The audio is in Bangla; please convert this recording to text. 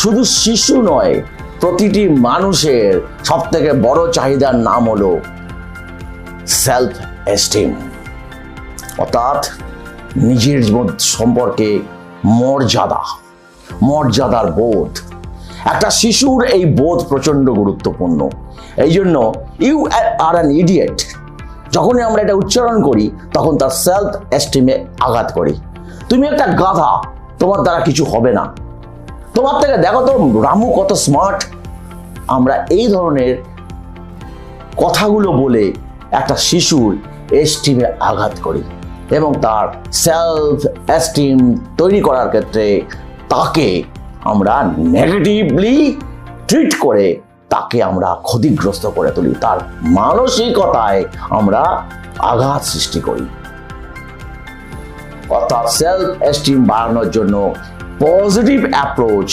শুধু শিশু নয়, প্রতিটি মানুষের সবথেকে বড় চাহিদার নাম হলো সেলফ এস্টিম, অর্থাৎ নিজের সম্পর্কে মর্যাদার বোধ। একটা শিশুর এই বোধ প্রচন্ড গুরুত্বপূর্ণ। এই জন্য ইউ আর অ্যান ইডিয়েট যখনই আমরা এটা উচ্চারণ করি তখন তার সেলফ এস্টিমে আঘাত করি। তুমি একটা গাধা, তোমার দ্বারা কিছু হবে না, তোমার থেকে দেখো তো রামু কত স্মার্ট। আমরা এই ধরনের কথাগুলো বলে একটা শিশুর এস্টিমে আঘাত করি এবং তার সেলফ এস্টিম তৈরি করার ক্ষেত্রে তাকে আমরা নেগেটিভলি ট্রিট করে তাকে আমরা ক্ষতিগ্রস্ত করে তুলি, তার মানসিকতায় আমরা আঘাত সৃষ্টি করি। অর্থাৎ সেলফ এস্টিম বাড়ানোর জন্য পজিটিভ অ্যাপ্রোচ